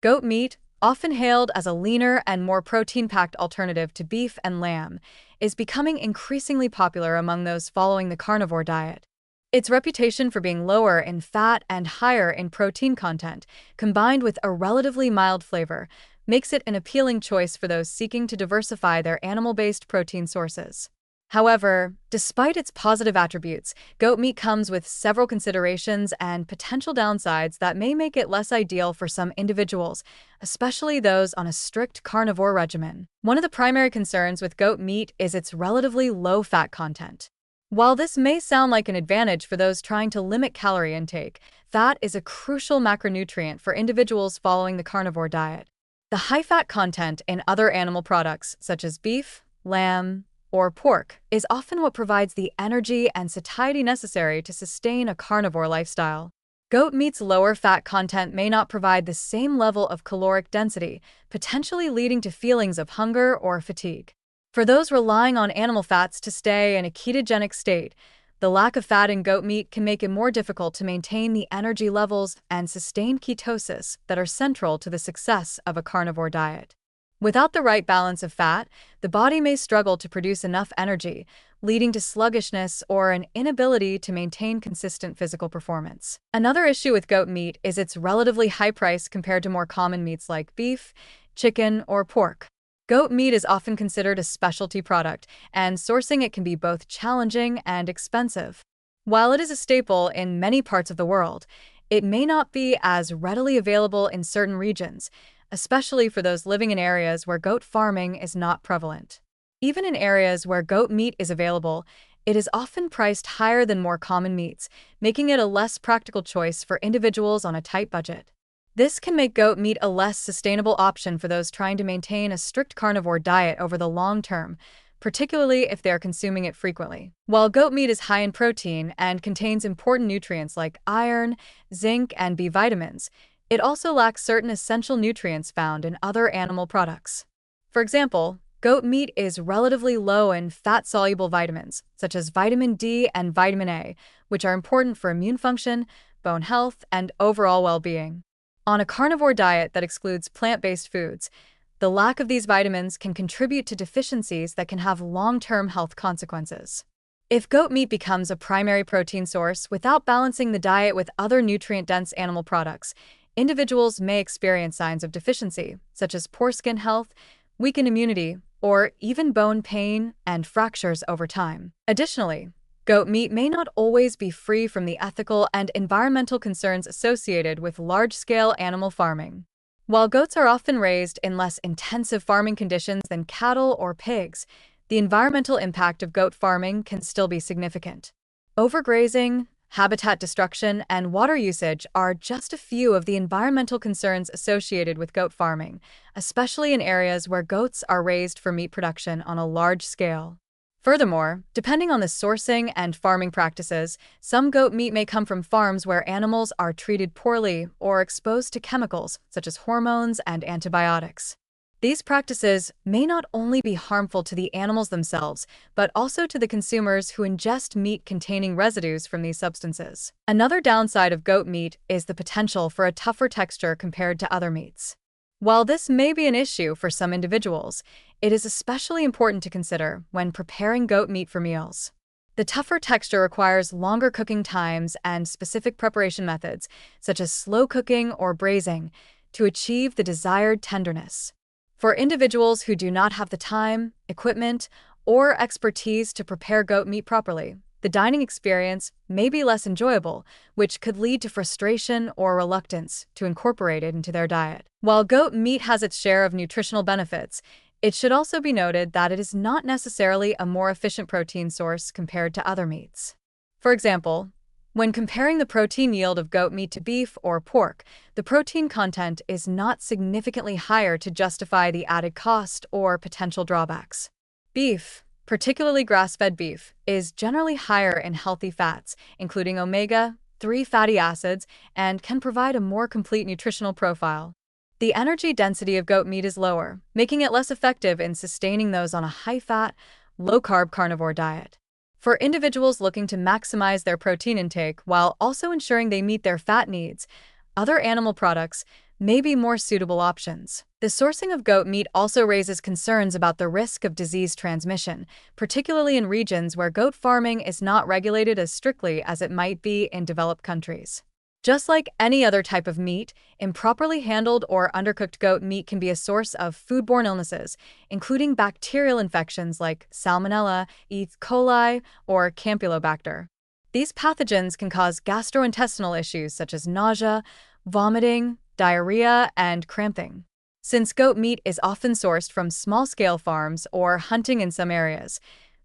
Goat meat, often hailed as a leaner and more protein-packed alternative to beef and lamb, is becoming increasingly popular among those following the carnivore diet. Its reputation for being lower in fat and higher in protein content, combined with a relatively mild flavor, makes it an appealing choice for those seeking to diversify their animal-based protein sources. However, despite its positive attributes, goat meat comes with several considerations and potential downsides that may make it less ideal for some individuals, especially those on a strict carnivore regimen. One of the primary concerns with goat meat is its relatively low fat content. While this may sound like an advantage for those trying to limit calorie intake, fat is a crucial macronutrient for individuals following the carnivore diet. The high fat content in other animal products, such as beef, lamb, or pork, is often what provides the energy and satiety necessary to sustain a carnivore lifestyle. Goat meat's lower fat content may not provide the same level of caloric density, potentially leading to feelings of hunger or fatigue. For those relying on animal fats to stay in a ketogenic state, the lack of fat in goat meat can make it more difficult to maintain the energy levels and sustain ketosis that are central to the success of a carnivore diet. Without the right balance of fat, the body may struggle to produce enough energy, leading to sluggishness or an inability to maintain consistent physical performance. Another issue with goat meat is its relatively high price compared to more common meats like beef, chicken, or pork. Goat meat is often considered a specialty product, and sourcing it can be both challenging and expensive. While it is a staple in many parts of the world, it may not be as readily available in certain regions, especially for those living in areas where goat farming is not prevalent. Even in areas where goat meat is available, it is often priced higher than more common meats, making it a less practical choice for individuals on a tight budget. This can make goat meat a less sustainable option for those trying to maintain a strict carnivore diet over the long term, particularly if they are consuming it frequently. While goat meat is high in protein and contains important nutrients like iron, zinc, and B vitamins, it also lacks certain essential nutrients found in other animal products. For example, goat meat is relatively low in fat-soluble vitamins, such as vitamin D and vitamin A, which are important for immune function, bone health, and overall well-being. On a carnivore diet that excludes plant-based foods, the lack of these vitamins can contribute to deficiencies that can have long-term health consequences. If goat meat becomes a primary protein source without balancing the diet with other nutrient-dense animal products, individuals may experience signs of deficiency, such as poor skin health, weakened immunity, or even bone pain and fractures over time. Additionally, goat meat may not always be free from the ethical and environmental concerns associated with large-scale animal farming. While goats are often raised in less intensive farming conditions than cattle or pigs, the environmental impact of goat farming can still be significant. Overgrazing, habitat destruction, and water usage are just a few of the environmental concerns associated with goat farming, especially in areas where goats are raised for meat production on a large scale. Furthermore, depending on the sourcing and farming practices, some goat meat may come from farms where animals are treated poorly or exposed to chemicals such as hormones and antibiotics. These practices may not only be harmful to the animals themselves, but also to the consumers who ingest meat containing residues from these substances. Another downside of goat meat is the potential for a tougher texture compared to other meats. While this may be an issue for some individuals, it is especially important to consider when preparing goat meat for meals. The tougher texture requires longer cooking times and specific preparation methods, such as slow cooking or braising, to achieve the desired tenderness. For individuals who do not have the time, equipment, or expertise to prepare goat meat properly, the dining experience may be less enjoyable, which could lead to frustration or reluctance to incorporate it into their diet. While goat meat has its share of nutritional benefits, it should also be noted that it is not necessarily a more efficient protein source compared to other meats. For example, when comparing the protein yield of goat meat to beef or pork, the protein content is not significantly higher to justify the added cost or potential drawbacks. Beef, particularly grass-fed beef, is generally higher in healthy fats, including omega-3 fatty acids, and can provide a more complete nutritional profile. The energy density of goat meat is lower, making it less effective in sustaining those on a high-fat, low-carb carnivore diet. For individuals looking to maximize their protein intake while also ensuring they meet their fat needs, other animal products, may be more suitable options. The sourcing of goat meat also raises concerns about the risk of disease transmission, particularly in regions where goat farming is not regulated as strictly as it might be in developed countries. Just like any other type of meat, improperly handled or undercooked goat meat can be a source of foodborne illnesses, including bacterial infections like Salmonella, E. coli, or Campylobacter. These pathogens can cause gastrointestinal issues such as nausea, vomiting, diarrhea, and cramping. Since goat meat is often sourced from small-scale farms or hunting in some areas,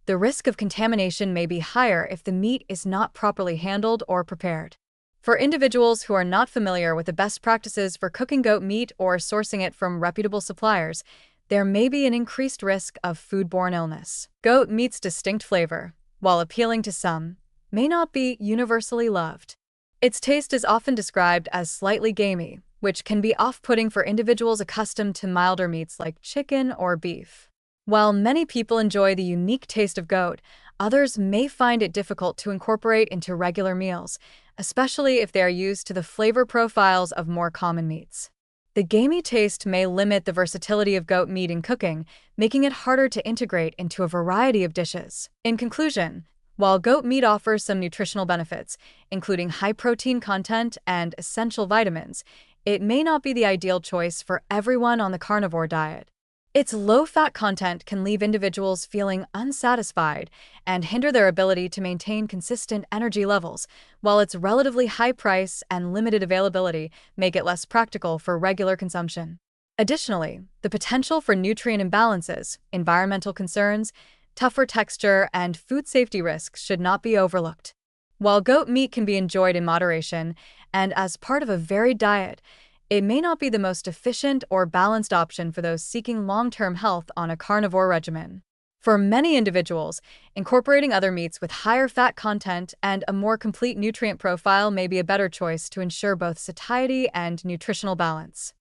the risk of contamination may be higher if the meat is not properly handled or prepared. For individuals who are not familiar with the best practices for cooking goat meat or sourcing it from reputable suppliers, there may be an increased risk of foodborne illness. Goat meat's distinct flavor, while appealing to some, may not be universally loved. Its taste is often described as slightly gamey, which can be off-putting for individuals accustomed to milder meats like chicken or beef. While many people enjoy the unique taste of goat, others may find it difficult to incorporate into regular meals, especially if they are used to the flavor profiles of more common meats. The gamey taste may limit the versatility of goat meat in cooking, making it harder to integrate into a variety of dishes. In conclusion, while goat meat offers some nutritional benefits, including high protein content and essential vitamins, it may not be the ideal choice for everyone on the carnivore diet. Its low-fat content can leave individuals feeling unsatisfied and hinder their ability to maintain consistent energy levels, while its relatively high price and limited availability make it less practical for regular consumption. Additionally, the potential for nutrient imbalances, environmental concerns, tougher texture, and food safety risks should not be overlooked. While goat meat can be enjoyed in moderation and as part of a varied diet, it may not be the most efficient or balanced option for those seeking long-term health on a carnivore regimen. For many individuals, incorporating other meats with higher fat content and a more complete nutrient profile may be a better choice to ensure both satiety and nutritional balance.